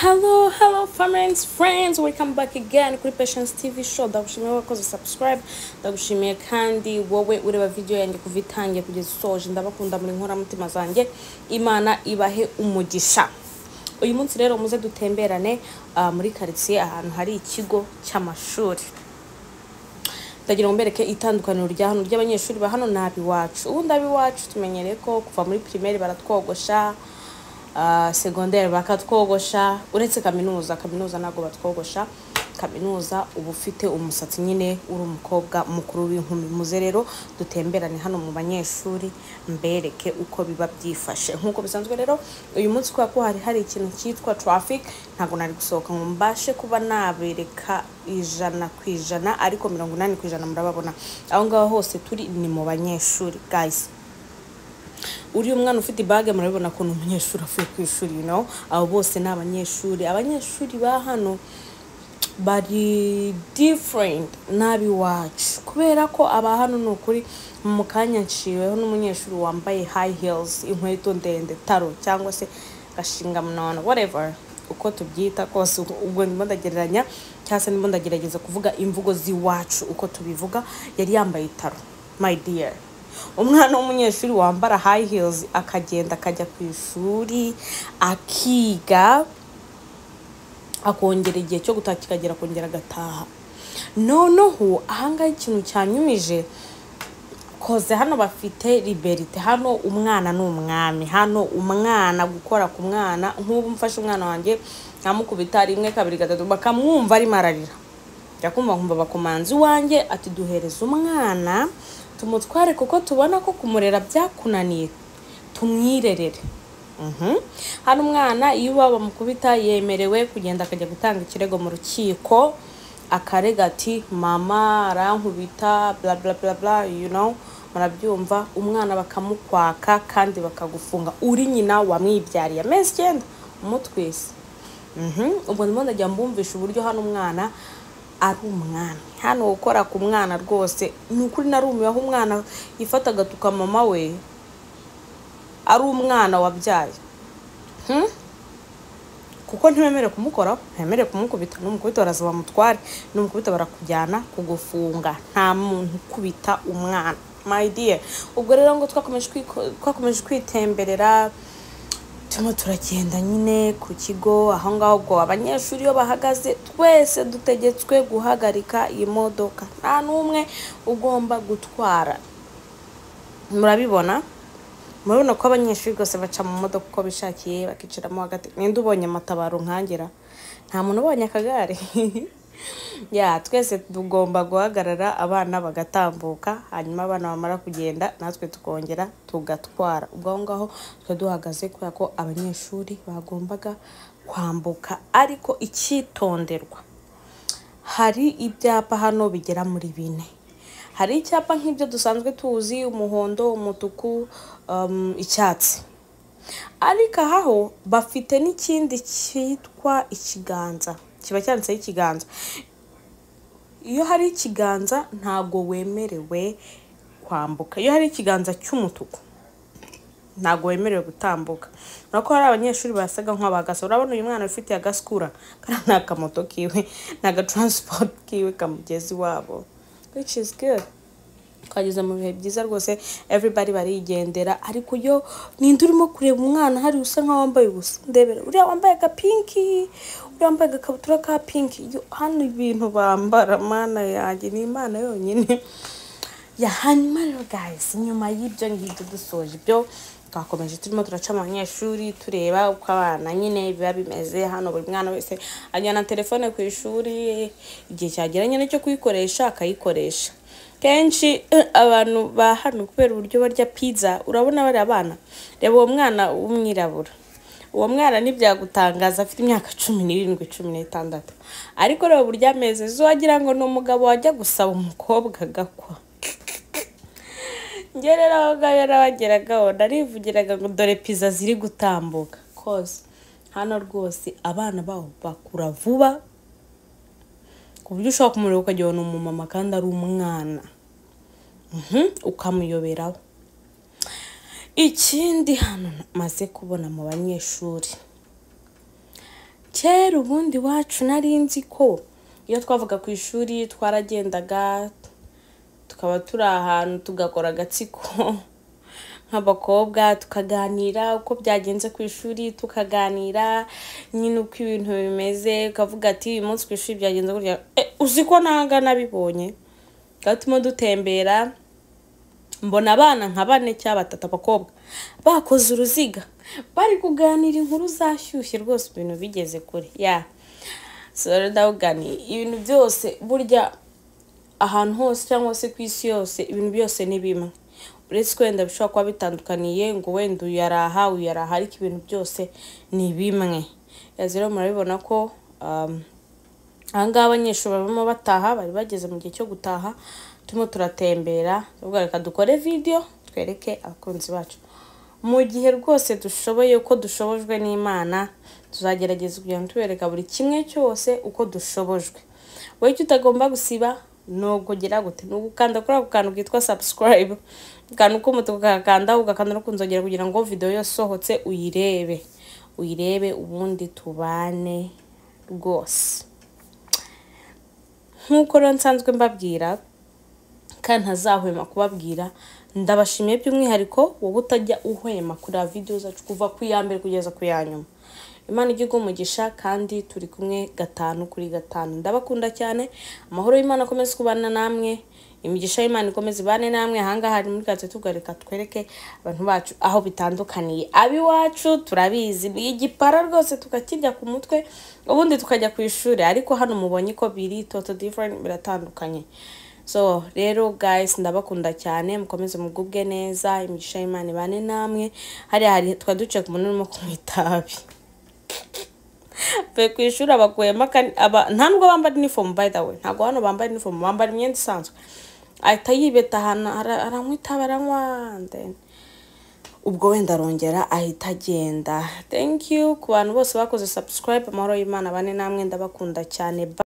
Hello friends, welcome back again kuri Patience TV show. Ndagushimiye wakoze subscribe, ndagushimiye kandi wowe ureba video yanjye kuvitangiye kugeza soje. Ndabakunda muri nkora mutima zanjye, Imana ibahe umugisha. Uyu munsi rero muze dutemberane muri quartier ahantu hari ikigo cy'amashuri. Ndagira ngo mbereke itandukaniro rya hano ry'abanyeshuri ba hano nabi wacu. Ubundi abi wacu tumenyereye ko kuva muri primaire baratwogosha, secondaire bakatwogosha, uretse kaminuza nago batwogosha. Kaminuza ubu ufite umusatsi nyine uri umukobwa mukuru w'inkumi. Muze rero dutemberane hano mu banyeshuri mbereke uko biba byifashe. Nkuko bisanzwe rero uyu munsi ko hari ikintu cyitwa traffic, ntago nari gusohoka ngo mbashe kuba nabereka 100% ariko 80% murababona. Aho ngaho hose turi ni mu banyeshuri guys. Uri umwana ufite bage murabibona ko umunyeshuri afuye ku ishuri, abo bose n'abanyeshuri. Abanyeshuri ba hano bari different nabi wacu kubera ko aba hano n'ukuri mu kanya nciweho n'umunyeshuri wambaye high heels, inkweto ndende, taro cyangwa se gashinga munana, whatever uko tubyita kose. Ubwo ndimo ndagereranya cyangwa se ndimo ndagerageza kuvuga imvugo ziwacu uko tubivuga. Yari yambaye taro, my dear. Umwana w'umunyeshuri wambara high heels akagenda akajya ku ishuri akiga, akongera igihe cyo gutaha kikagera kongera gataha. Noneho ahanga ikintu cyanyumije koze hano bafite liberty. Hano umwana n'umwami, hano umwana gukora ku mwana. Nk'ubu mfashe umwana wanjye nkamukubita 1 2 3 bakamwumva ari mararira, yakumva nkumva bakomanzi wanjye ati duhereza umwana tumutware kuko tubona ko kumurera byakunaniye, tumwirerere. Hano umwana iyo baba mukubita yemerewe kugenda akajya gutanga ikirego mu rukiko, akarega ati mama arankubita bla bla bla bla, murabyumva. Umwana bakamukwaka kandi bakagufunga uri nyina wamwibyariye amezi 9 umutwese. Ubwo ndimo ndajya mbumvisha uburyo hano umwana ari umwana. Hano ukora ku mwana rwose n'ukuri narumiye aho umwana yifataga tuka mama we ari umwana wabyaye. Kuko ntiwemere kumukora, ntiwemere kumukubita, n'umukubita baraza bamutware, n'umukubita barakujyana kugufunga. Nta muntu kubita umwana, my dear. Ubwo rero ngo twakomeje kwitemberera, turagenda nyine ku kigo. Aho ngaho ubwo abanyeshuri yo bahagaze twese dutegetswe guhagarika iyi modoka, nta n'umwe ugomba gutwara. Murabibona ko abanyeshuri rwose baca mu modoka uko bishakiye bakicaramo hagati. Ninde ubonye amatabaro nkangera? Nta muntu ubonye akagare. Twese tugomba guhagarara, abana bagatambuka, hanyuma abana bamara kugenda natwe tukongera tugatwara. Ubwo ngaho twe duhagaze kubera ko abanyeshuri bagombaga kwambuka. Ariko icyitonderwa, hari ibyapa hano bigera muri 4. Hari icyapa nk'ibyo dusanzwe tuzi, umuhondo, umutuku, icyatsi. Ariko aho bafite n'ikindi cyitwa ikiganza, kiba cyanditseho ikiganza. Iyo hari ikiganza ntago wemerewe kwambuka. Iyo hari ikiganza cy'umutuku ntago wemerewe gutambuka. Nako hari abanyeshuri basaga nk'abagasa. Urabona uyu mwana ufite agaskura kana nakamoto kiwe, naga transport kiwe kamugezi wabo, which is good. Twageze mu bihe byiza rwose, everybody barigendera. Ariko yo ninde urimo kureba umwana hari usa nka wambaye ubusa? Ndebera uriya wambaye ka pinki, uriya wambaye agakabutura ka pinki. Hano ibintu bambara mana yanjye ni Imana yonyine. Hanyuma rero guys, nyuma y'ibyo ngibyo dusoje ibyo, twakomeje turimo turaca mu banyeshuri tureba uko abana nyine biba bimeze. Hano buri mwana wese ajyana telefone ku ishuri, igihe cyageranye n'icyo kuyikoresha akayikoresha. Kenshi abantu ba hano kubera uburyo barya pizza, urabona bari abana. Reba uwo mwana w'umwirabura, uwo mwana ntibyagutangaza afite imyaka 17 16. Ariko reba uburyo ameze, zo wagira ngo ni umugabo wajya gusaba umukobwa gakwa. Ngerera aho bageraga narivugiraga ngo dore pizza ziri gutambuka. Cause hano rwose abana baho bakura vuba ku buryo ushobora kumureba ukagira ngo ni umumama kandi ari umwana. Ukamuyoberaho. Ikindi hano maze kubona mu banyeshuri kera ubundi wacu narinzi ko iyo twavuga ku ishuri twaragendaga tukaba turi ahantu tugakora agatsiko nk'abakobwa tukaganira uko byagenze ku ishuri, tukaganira nyine uko ibintu bimeze, ukavuga ati uyu munsi ku ishuri byagenze gutya, uzi ko nanga nabibonye. Gatuma dutembera mbona abana nka 4 cyangwa 3 abakobwa bakoze uruziga bari kuganira inkuru zashyushye rwose, ibintu bigeze kure so ndawugani ibintu byose burya ahantu hose cyangwa se ku isi yose ibintu byose ni bimwe, uretse kwenda bishobora kuba bitandukaniye ngo wenda uyaraha ariko ibintu byose ni bimwe. Rero murabibona ko ahangaha abanyeshuri barimo bataha, bari bageze mu gihe cyo gutaha, turimo turatembera, ubwo reka dukore video twereke abakunzi bacu. Mu gihe rwose dushoboye, uko dushobojwe n'Imana, tuzagerageza kugira ngo tubereka buri kimwe cyose uko dushobojwe. Wowe icyo utagomba gusiba no kugira gute, no gukanda kuri ako kantu kitwa subscribe, kantu k'umutuku kakanda, ugakanda no kunzogera kugira ngo video yose sohotse uyirebe ubundi tubane rwose. Nkuko rero nsanzwe mbabwira kandi ntazahwema kubabwira, ndabashimiye by'umwihariko wowe utajya uhwema kuri video zacu kuva ku ya mbere kugeza ku ya nyuma. Imana ijye umugisha kandi turi kumwe 5 kuri 5. Ndabakunda cyane, amahoro y'Imana akomeze kubana namwe, imigisha y'Imana ikomeze bane namwe. Ahangaha hari muri gatatu tugareka twereke abantu bacu aho bitandukaniye. Abiwacu turabizi igipara rwose tukakirya ku mutwe ubundi tukajya ku ishuri, ariko hano mubonye ko biri total different, biratandukanye. So rero guys, ndabakunda cyane, mukomeze mugubwe neza, imigisha y'Imana bane namwe. Hari twaduce ku muntu urimo kumwitabi pe ku ishuri abakuyemo ntabwo bambara uniform, by the way ntabwo hano bambara uniform, bambara imyenda isanzwe. Ahita yibeta hano aramwita baranywa, then ubwo wenda arongera ahita agenda. Thank you ku bantu bose bakoze subscribe. Amahoro y'Imana bane namwe, ndabakunda cyane.